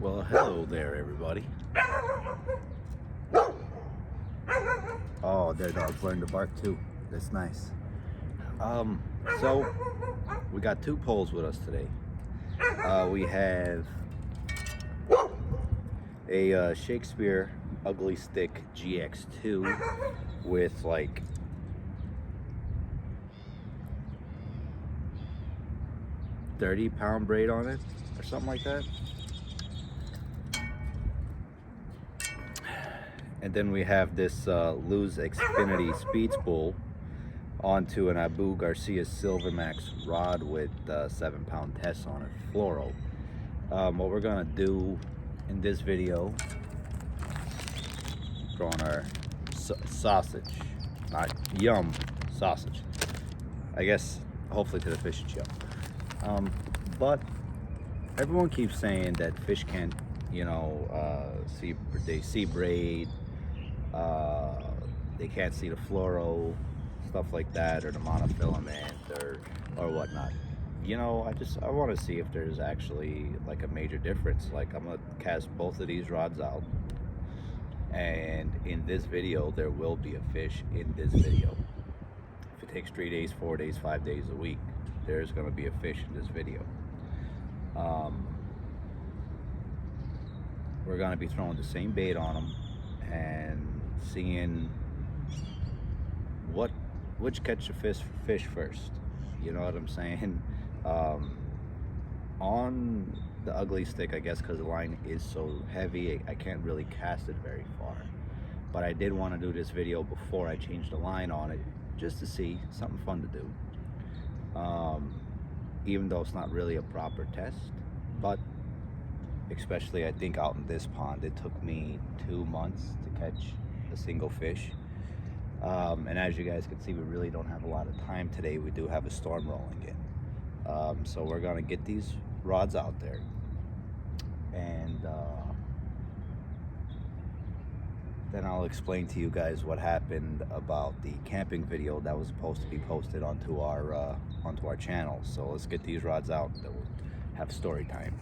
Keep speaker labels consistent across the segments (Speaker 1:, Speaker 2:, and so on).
Speaker 1: Well, hello there, everybody. Oh, their dogs learned to bark too. That's nice. So we got two poles with us today. We have a Shakespeare Ugly Stick GX2 with like 30-pound braid on it or something like that. And then we have this Luz Xfinity Speed Spool onto an Abu Garcia Silver Max rod with 7-pound tests on it, fluoro. What we're gonna do in this video, throwing our sausage, not yum, sausage. I guess hopefully to the fish it's yum. But everyone keeps saying that fish can't, they see braid, they can't see the fluoro, stuff like that, or the monofilament or whatnot. I want to see if there's actually like a major difference. Like, I'm gonna cast both of these rods out, and in this video there will be a fish in this video. If it takes 3 days, 4 days, 5 days, a week, there's gonna be a fish in this video. We're gonna be throwing the same bait on them and seeing which catch the fish first. You know what I'm saying? On the Ugly Stick, I guess because the line is so heavy, I can't really cast it very far. But I did want to do this video before I changed the line on it, just to see something fun to do. Even though it's not really a proper test, but especially I think out in this pond, it took me 2 months to catch a single fish. And as you guys can see, we really don't have a lot of time today. We do have a storm rolling in. So we're gonna get these rods out there, and then I'll explain to you guys what happened about the camping video that was supposed to be posted onto our channel. So let's get these rods out, then we'll have story time.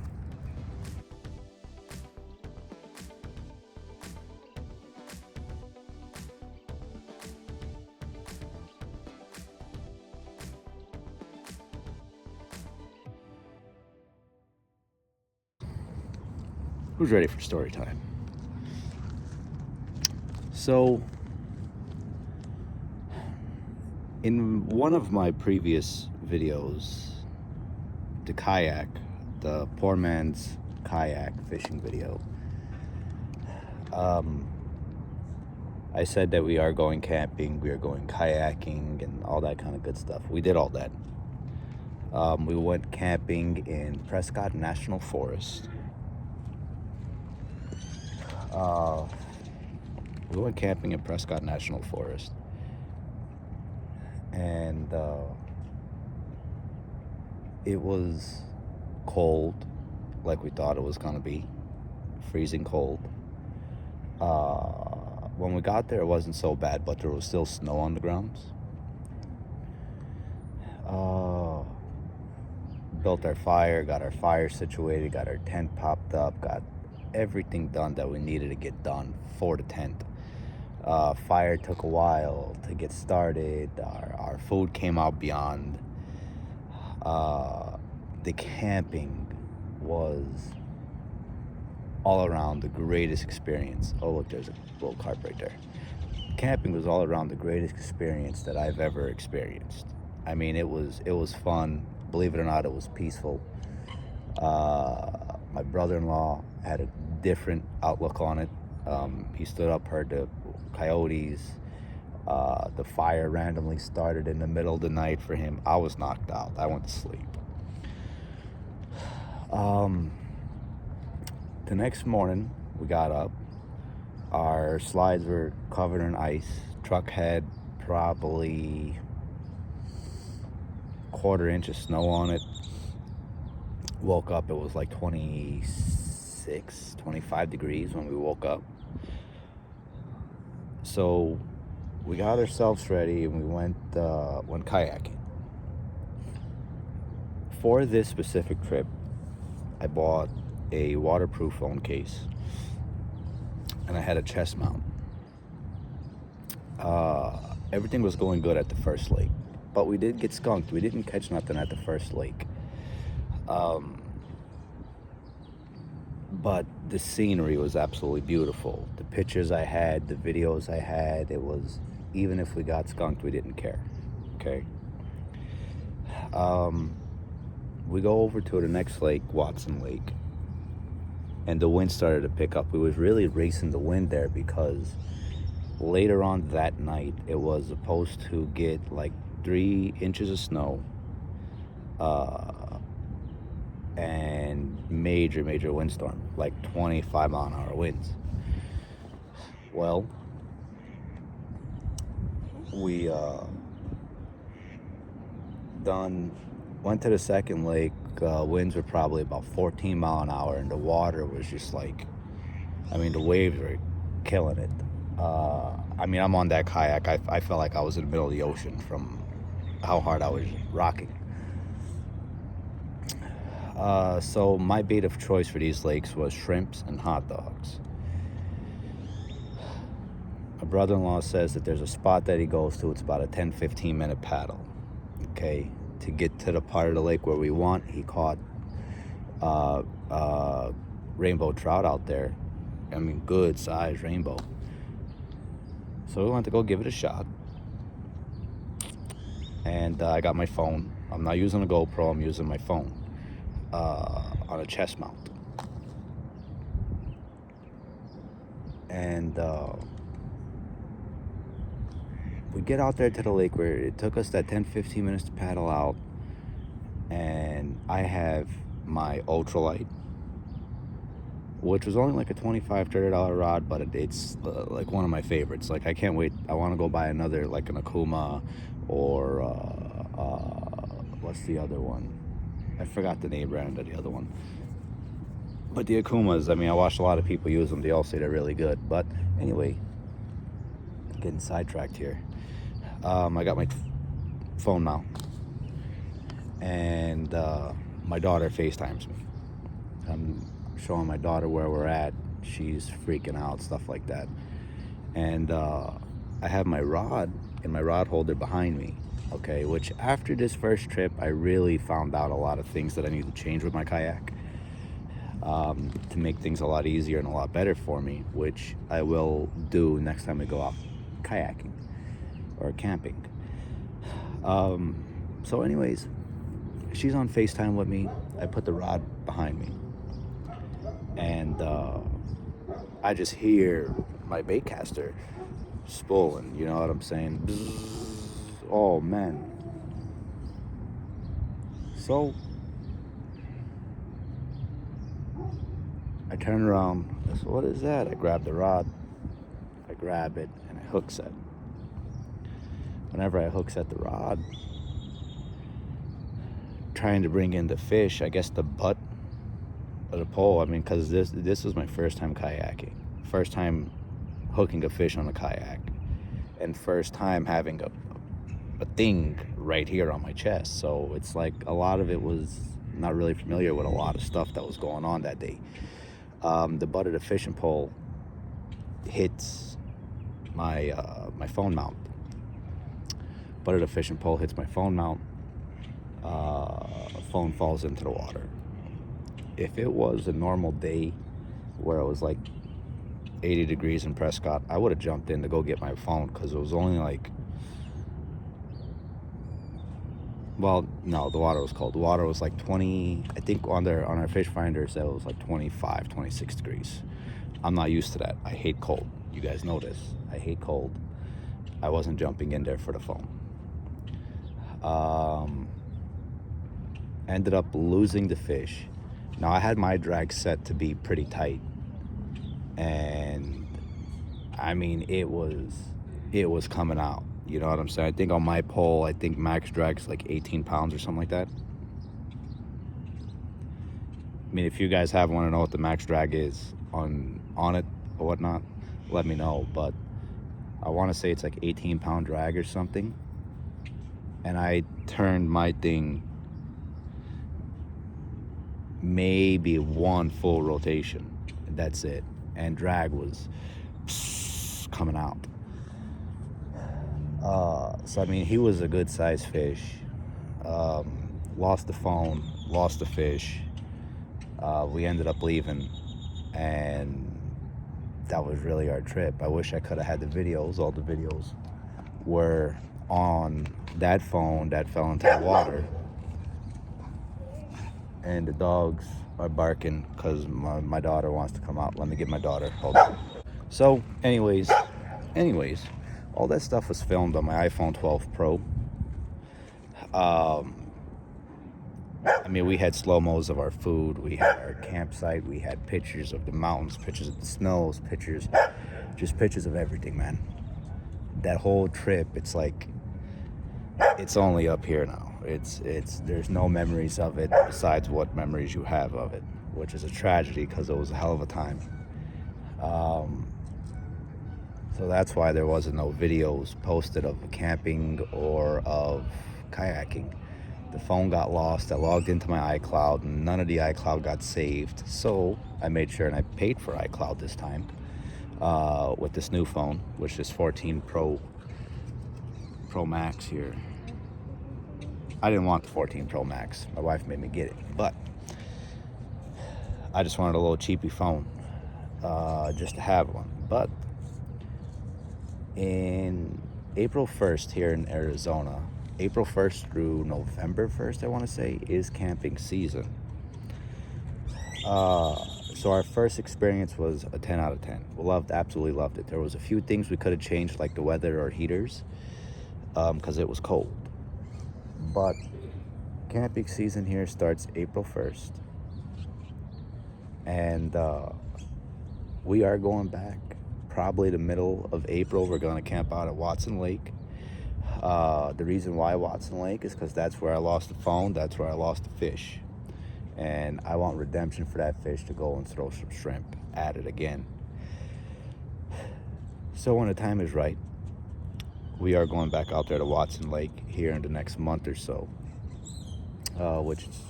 Speaker 1: Who's ready for story time? So, in one of my previous videos, the poor man's kayak fishing video, I said that we are going camping, we are going kayaking, and all that kind of good stuff. We did all that. We went camping in Prescott National Forest. We went camping in Prescott National Forest, and it was cold, like we thought it was gonna be, freezing cold. When we got there, it wasn't so bad, but there was still snow on the ground. Built our fire, got our fire situated, got our tent popped up, got everything done that we needed to get done for the tent. Fire took a while to get started. Our food came out beyond. The camping was all around the greatest experience. Oh look, there's a little carp right there. Camping was all around the greatest experience that I've ever experienced. I mean, it was fun. Believe it or not, it was peaceful. My brother-in-law had a different outlook on it. He stood up, heard the coyotes. The fire randomly started in the middle of the night for him. I was knocked out. I went to sleep. The next morning, we got up. Our slides were covered in ice. Truck had probably 1/4 inch of snow on it. Woke up, it was like 26, 25 degrees when we woke up. So we got ourselves ready and we went kayaking. For this specific trip, I bought a waterproof phone case, and I had a chest mount. Everything was going good at the first lake, but we did get skunked. We didn't catch nothing at the first lake. But the scenery was absolutely beautiful. The pictures I had, the videos I had, it was, even if we got skunked, we didn't care. Okay. We go over to the next lake, Watson Lake, and the wind started to pick up. We was really racing the wind there because later on that night, it was supposed to get like 3 inches of snow, and major windstorm, like 25-mile-an-hour winds. Well, we went to the second lake. Winds were probably about 14 mile an hour, and the water was just like, I mean, the waves were killing it. I mean, I'm on that kayak. I felt like I was in the middle of the ocean from how hard I was rocking. So my bait of choice for these lakes was shrimps and hot dogs. My brother-in-law says that there's a spot that he goes to. It's about a 10-15 minute paddle. Okay, to get to the part of the lake where we want. He caught rainbow trout out there. I mean, good size rainbow. So we went to go give it a shot. And I got my phone. I'm not using a GoPro, I'm using my phone on a chest mount. And we get out there to the lake where it took us that 10-15 minutes to paddle out. And I have my ultralight, which was only like a $25-$30 rod, but it's like one of my favorites. Like, I can't wait. I want to go buy another, like an Akuma, or what's the other one? I forgot the name brand of the other one. But the Akumas, I mean, I watched a lot of people use them. They all say they're really good. But anyway, getting sidetracked here. I got my phone mount, and my daughter FaceTimes me. I'm showing my daughter where we're at. She's freaking out, stuff like that. And I have my rod in my rod holder behind me. Okay, which after this first trip, I really found out a lot of things that I need to change with my kayak to make things a lot easier and a lot better for me, which I will do next time I go out kayaking or camping. So anyways, she's on FaceTime with me. I put the rod behind me, and I just hear my baitcaster spooling, you know what I'm saying? Bzzz. Oh man. So I turn around. I said, what is that? I grab the rod. I grab it and I hook set. Whenever I hook set the rod, trying to bring in the fish, I guess the butt of the pole, I mean, because this was my first time kayaking. First time hooking a fish on a kayak. And first time having a thing right here on my chest. So it's like a lot of it was not really familiar with a lot of stuff that was going on that day. The butt of the fishing pole hits my my phone mount. Butt of the fishing pole hits my phone mount. Phone falls into the water. If it was a normal day where it was like 80 degrees in Prescott, I would have jumped in to go get my phone, because it was only like, well, no, the water was cold. The water was like 20, I think on our fish finder said it was like 25, 26 degrees. I'm not used to that. I hate cold. You guys know this. I hate cold. I wasn't jumping in there for the phone. Ended up losing the fish. Now, I had my drag set to be pretty tight, and I mean, it was coming out. You know what I'm saying? I think on my pole, I think max drag's like 18 pounds or something like that. I mean, if you guys want to know what the max drag is on it or whatnot, let me know. But I want to say it's like 18-pound drag or something. And I turned my thing maybe one full rotation. That's it. And drag was coming out. So I mean, he was a good sized fish. Lost the phone, lost the fish. We ended up leaving, and that was really our trip. I wish I could have had the videos. All the videos were on that phone that fell into the water, and the dogs are barking because my daughter wants to come out. Let me get my daughter. Hold on. So anyways, all that stuff was filmed on my iPhone 12 Pro. I mean, we had slow-mos of our food, we had our campsite, we had pictures of the mountains, pictures of the snows, just pictures of everything, man. That whole trip, it's like, it's only up here now. There's no memories of it besides what memories you have of it, which is a tragedy because it was a hell of a time. So that's why there wasn't no videos posted of camping or of kayaking. The phone got lost. I logged into my iCloud, and none of the iCloud got saved. So I made sure, and I paid for iCloud this time with this new phone, which is 14 Pro Max here. I didn't want the 14 Pro Max. My wife made me get it, but I just wanted a little cheapy phone just to have one. But in April 1st here in Arizona, April 1st through November 1st, I want to say, is camping season. So our first experience was a 10 out of 10. We absolutely loved it. There was a few things we could have changed, like the weather or heaters, because it was cold. But camping season here starts April 1st. And we are going back. Probably the middle of April, we're going to camp out at Watson Lake. The reason why Watson Lake is because that's where I lost the phone, that's where I lost the fish. And I want redemption for that fish to go and throw some shrimp at it again. So when the time is right, we are going back out there to Watson Lake here in the next month or so, which is,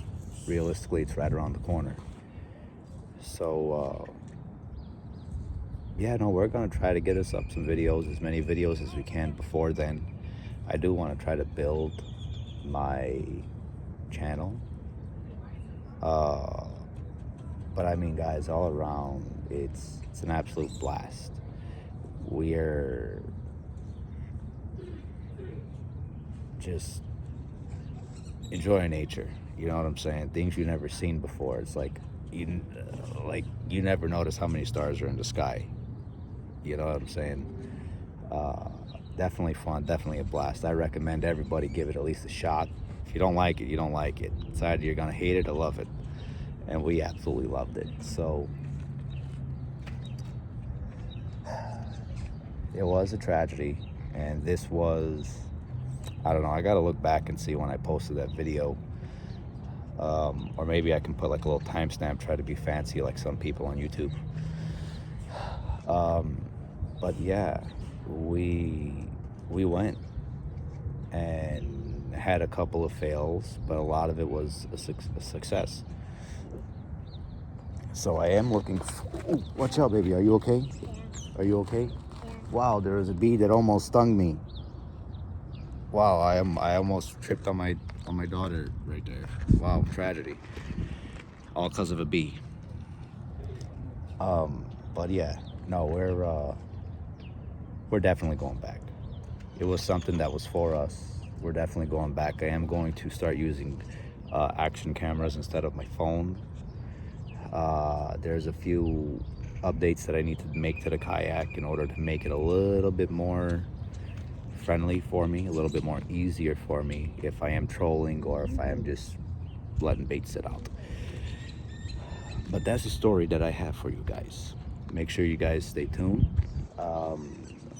Speaker 1: realistically, it's right around the corner. So yeah, no, we're gonna try to get us up some videos, as many videos as we can before then. I do want to try to build my channel, but I mean, guys, all around, it's an absolute blast. We're just enjoying nature, you know what I'm saying? Things you've never seen before. It's like you never notice how many stars are in the sky, you know what I'm saying? Definitely fun, definitely a blast. I recommend everybody give it at least a shot. If you don't like it, you don't like it. It's either you're gonna hate it or love it, and we absolutely loved it. So it was a tragedy, and this was, I don't know, I gotta look back and see when I posted that video, or maybe I can put like a little timestamp, try to be fancy like some people on YouTube. But yeah, we went and had a couple of fails, but a lot of it was a success. So I am looking ooh, watch out, baby. Are you okay?
Speaker 2: Yeah.
Speaker 1: Are you okay?
Speaker 2: Yeah.
Speaker 1: Wow, there was a bee that almost stung me. Wow, I almost tripped on my daughter right there. Wow, tragedy. All because of a bee. But yeah, no, we're definitely going back. It was something that was for us. We're definitely going back. I am going to start using action cameras instead of my phone. There's a few updates that I need to make to the kayak in order to make it a little bit more friendly for me, a little bit more easier for me if I am trolling or if I am just letting bait sit out. But that's the story that I have for you guys. Make sure you guys stay tuned.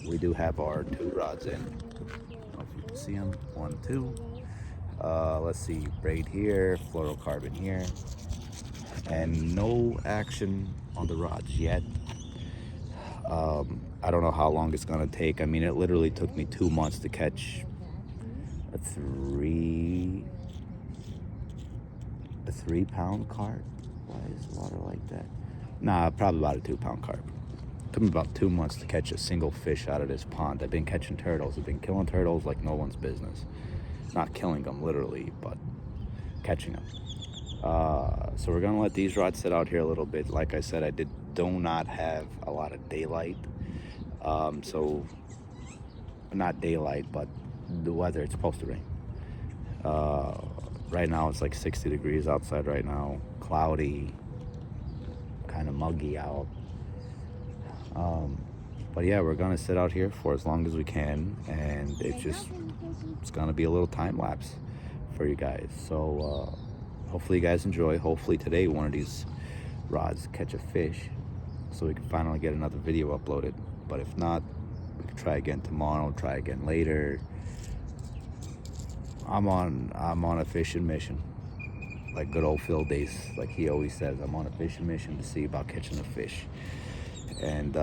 Speaker 1: We do have our 2 rods in. I don't know if you can see them. 1, 2. Let's see, braid here, fluorocarbon here, and no action on the rods yet. I don't know how long it's gonna take. I mean, it literally took me 2 months to catch a 3-pound carp. Why is water like that? Nah, probably about a 2-pound carp. Took me about 2 months to catch a single fish out of this pond. I've been catching turtles. I've been killing turtles like no one's business. Not killing them literally, but catching them. So we're gonna let these rods sit out here a little bit. Like I said, I do not have a lot of daylight. So not daylight, but the weather, it's supposed to rain. Right now it's like 60 degrees outside right now, cloudy, kind of muggy out. But yeah, we're gonna sit out here for as long as we can, and it's gonna be a little time lapse for you guys. So hopefully you guys enjoy. Hopefully today one of these rods catch a fish so we can finally get another video uploaded. But if not, we can try again tomorrow, try again later. I'm on a fishing mission, like good old Phil days. Like he always says, I'm on a fishing mission to see about catching a fish. And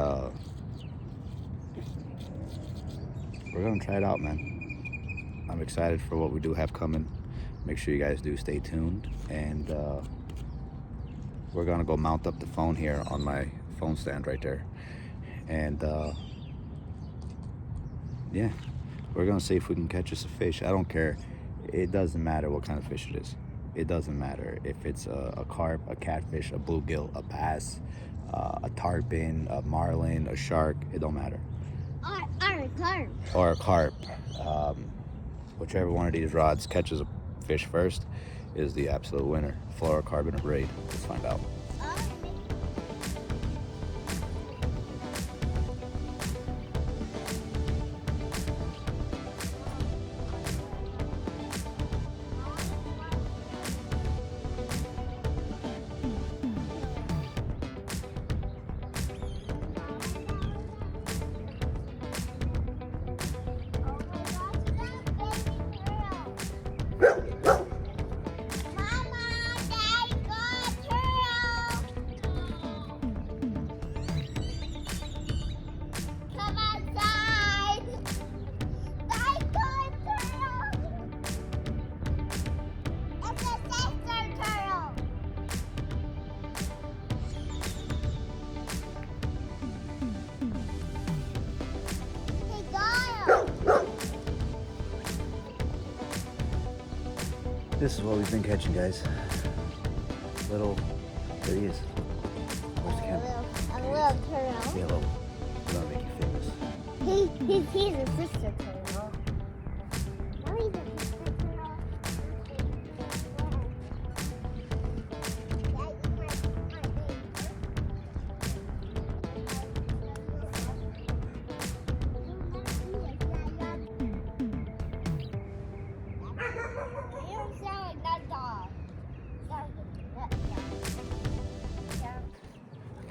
Speaker 1: we're gonna try it out, man. I'm excited for what we do have coming. Make sure you guys do stay tuned, and we're gonna go mount up the phone here on my phone stand right there, and yeah, we're gonna see if we can catch us a fish. I don't care. It doesn't matter what kind of fish it is. It doesn't matter if it's a carp, a catfish, a bluegill, a bass, a tarpon, a marlin, a shark. It don't matter.
Speaker 2: Or a carp.
Speaker 1: Or a carp. Whichever one of these rods catches a fish first is the absolute winner. Fluorocarbon or braid. Let's find out. This is what we've been catching, guys. There he is. Where's the camera?
Speaker 2: A little turtle.
Speaker 1: Say hello. We're gonna make you famous.
Speaker 2: He's a sister turtle. No, he's a sister turtle.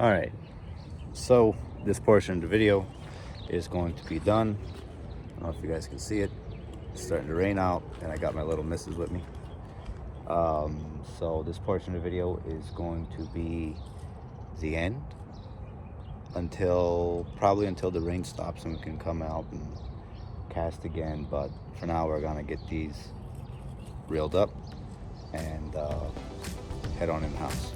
Speaker 1: All right, so this portion of the video is going to be done. I don't know if you guys can see it. It's starting to rain out, and I got my little missus with me. So this portion of the video is going to be the end probably until the rain stops and we can come out and cast again. But for now, we're gonna get these reeled up and head on in the house.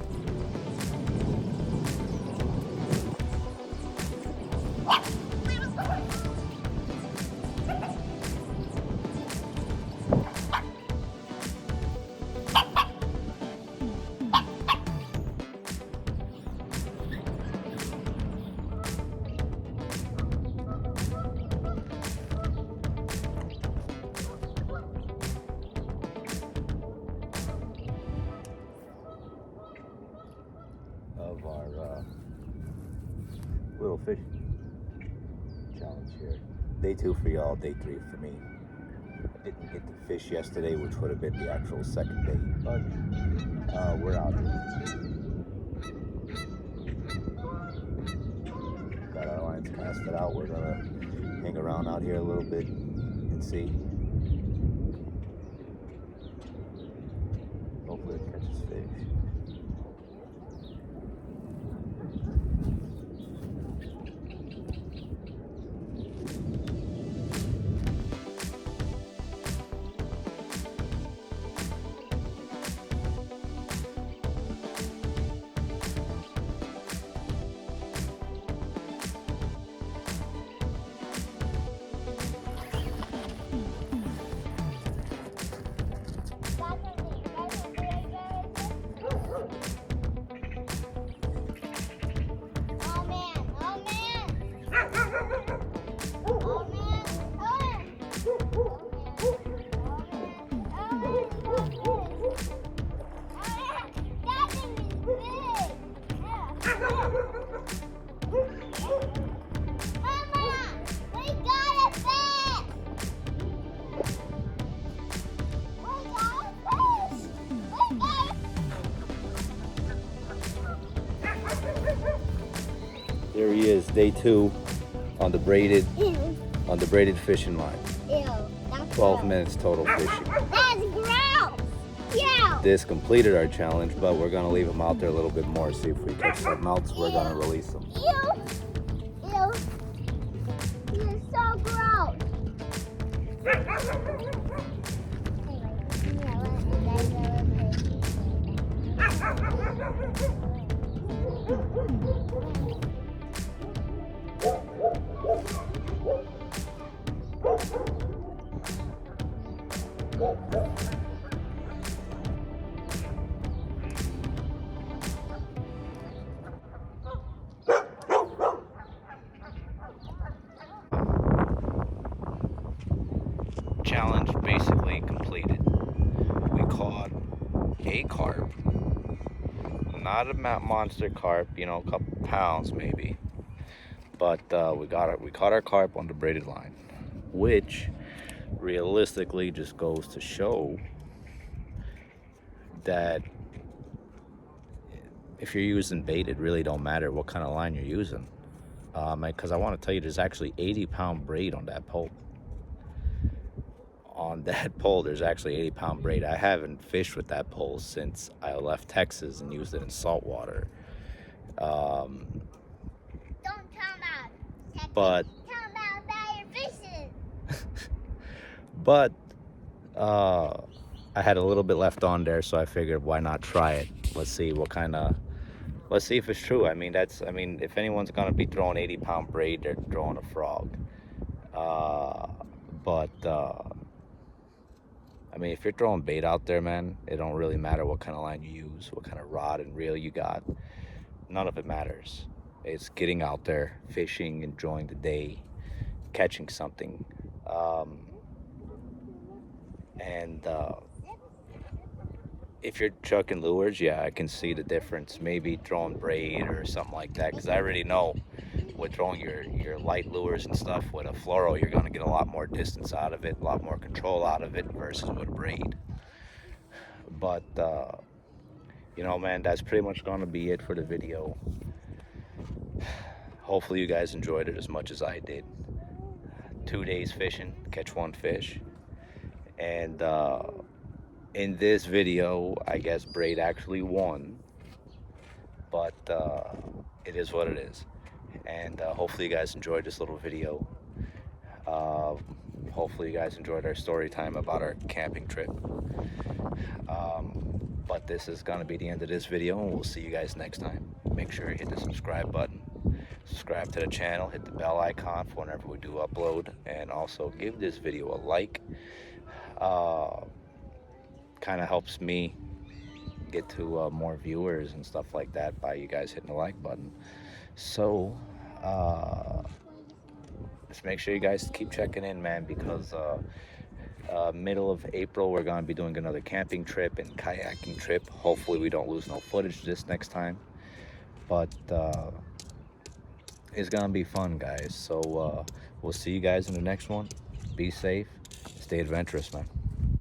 Speaker 1: Of our little fish challenge here. Day 2 for y'all, day 3 for me. I didn't get to fish yesterday, which would have been the actual second day, but we're out here. Got our lines casted out. We're gonna hang around out here a little bit and see. Hopefully it catches fish. There he is, day 2 on the braided fishing line.
Speaker 2: Ew. That's
Speaker 1: 12
Speaker 2: gross.
Speaker 1: minutes total fishing.
Speaker 2: That's gross. Ew.
Speaker 1: This completed our challenge, but we're gonna leave him out there a little bit more, see if we catch something else. We're gonna release him.
Speaker 2: Ew. Ew. You're so gross.
Speaker 1: Challenge basically completed. We caught a carp, not a monster carp, you know, a couple pounds maybe, but we caught our carp on the braided line, which realistically just goes to show that if you're using bait, it really don't matter what kind of line you're using, because I want to tell you, there's actually 80-pound braid on that pole. On that pole, there's actually 80-pound braid. I haven't fished with that pole since I left Texas and used it in saltwater.
Speaker 2: Don't tell about Texas.
Speaker 1: But
Speaker 2: Tell about your fishing.
Speaker 1: but I had a little bit left on there, so I figured why not try it. Let's see if it's true. I mean, if anyone's gonna be throwing 80-pound braid, they're throwing a frog. I mean, if you're throwing bait out there, man, it don't really matter what kind of line you use, what kind of rod and reel you got. None of it matters. It's getting out there, fishing, enjoying the day, catching something. If you're chucking lures, yeah, I can see the difference. Maybe throwing braid or something like that, because I already know with throwing your light lures and stuff with a fluoro, you're going to get a lot more distance out of it, a lot more control out of it versus with a braid. But you know, man, that's pretty much going to be it for the video. Hopefully you guys enjoyed it as much as I did. 2 days fishing, catch 1 fish. And in this video, I guess braid actually won, but it is what it is. And hopefully you guys enjoyed this little video. Hopefully you guys enjoyed our story time about our camping trip. But this is gonna be the end of this video, and we'll see you guys next time. Make sure you hit the subscribe button, subscribe to the channel, hit the bell icon for whenever we do upload, and also give this video a like. Kind of helps me get to more viewers and stuff like that by you guys hitting the like button. So just make sure you guys keep checking in, man, because middle of April we're going to be doing another camping trip and kayaking trip. Hopefully we don't lose no footage this next time, but it's going to be fun, guys. So we'll see you guys in the next one. Be safe, stay adventurous, man.